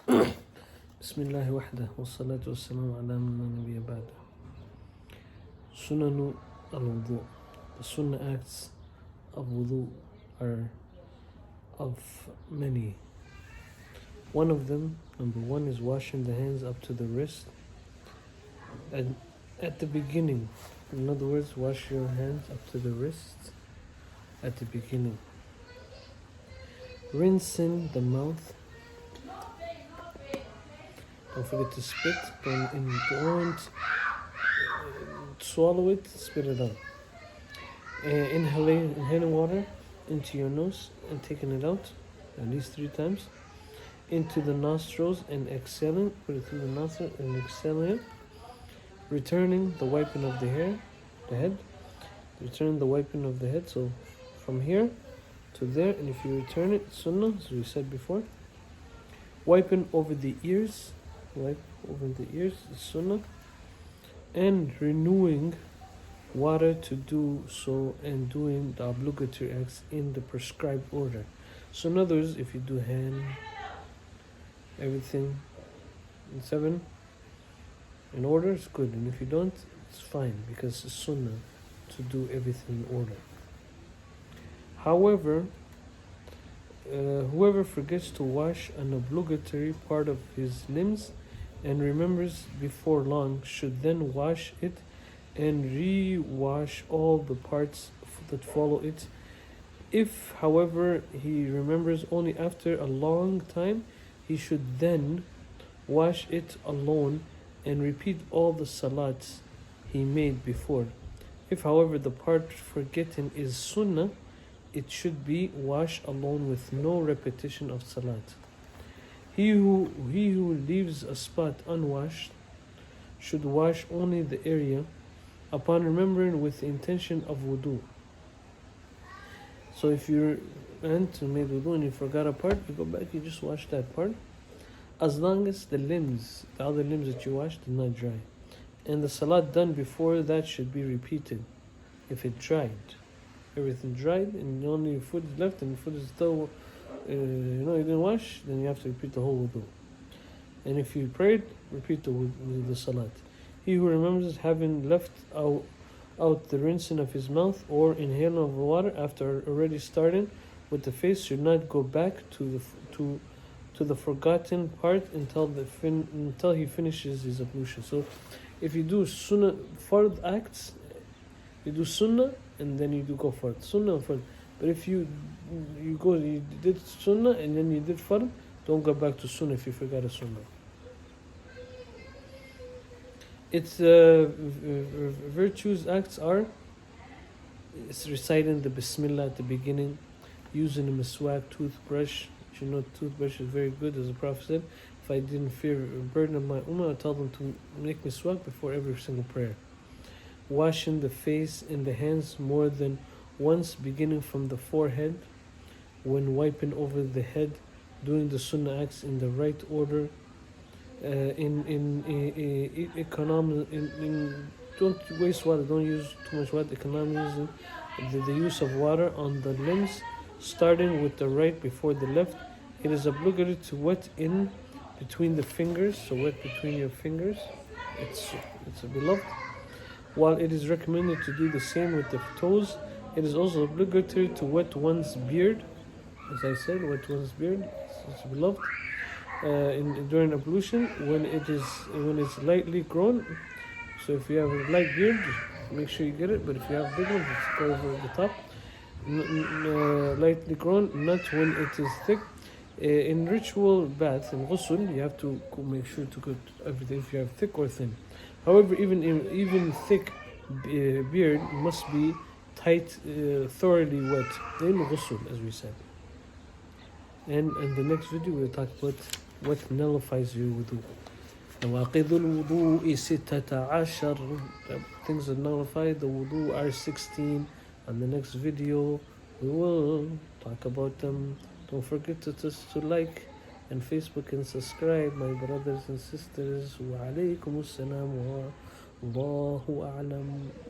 بسم الله وحده والصلاة والسلام على من لا نبي بعده. Sunnah al-wudu. The sunnah acts of wudu are of many. One of them, number one, is washing the hands up to the wrist. And at the beginning, in other words, wash your hands up to the wrist at the beginning. Rinsing the mouth. Don't forget to spit. Don't swallow it, spit it out. Inhaling water into your nose and taking it out at least 3 times. Into the nostrils and exhaling, put it through the nostril and exhaling it. Returning the wiping of the head. Return the wiping of the head, so from here to there, and if you return it, sunnah, as we said before. Wiping over the ears, sunnah. And renewing water to do so, and doing the obligatory acts in the prescribed order. So in other words, if you do hand, everything in 7 in order, it's good, and if you don't, it's fine, because it's sunnah to do everything in order. However, whoever forgets to wash an obligatory part of his limbs and remembers before long should then wash it and re-wash all the parts that follow it. If, however, he remembers only after a long time, he should then wash it alone and repeat all the salats he made before. If, however, the part forgotten is sunnah, it should be washed alone with no repetition of salat. He who leaves a spot unwashed should wash only the area upon remembering with the intention of wudu. So if you went to make wudu and you forgot a part, you go back, you just wash that part, as long as the other limbs that you washed did not dry. And the salat done before that should be repeated if it dried. Everything dried and only your foot is left and your foot is still, you didn't wash, then you have to repeat the whole wudu. And if you prayed, repeat the salat. He who remembers having left out the rinsing of his mouth or inhaling of water after already starting with the face should not go back to the forgotten part until he finishes his ablution. So if you do sunnah fard acts, you do sunnah and then you do go fard. Sunnah and fard. But if you did sunnah and then you did fard, don't go back to sunnah if you forgot a sunnah. Its virtues acts are, it's reciting the Bismillah at the beginning, using a miswak, toothbrush. Toothbrush is very good, as the Prophet said. If I didn't fear a burden of my ummah, I'd tell them to make miswak before every single prayer. Washing the face and the hands more than once, beginning from the forehead, when wiping over the head, doing the sunnah acts in the right order. Don't waste water, don't use too much water. Economizing the use of water on the limbs, starting with the right before the left. It is obligatory to wet in between the fingers, so wet between your fingers. It's a beloved. While it is recommended to do the same with the toes, it is also obligatory to wet one's beard. As I said, wet one's beard. It's beloved. During ablution, when it's lightly grown. So if you have a light beard, make sure you get it. But if you have big ones, just go over the top. Lightly grown, not when it is thick. In ritual bath and ghusl, you have to make sure to cut everything if you have thick or thin. However, even thick beard must be tight, thoroughly wet in ghusl, as we said. And in the next video, we'll talk about what nullifies your wudu. نواقض الوضوء 16. Things that nullify the wudu are 16. On the next video, we will talk about them. Don't forget to like and Facebook and subscribe, my brothers and sisters. Wa alaykum assalam wa Allahu a'lam.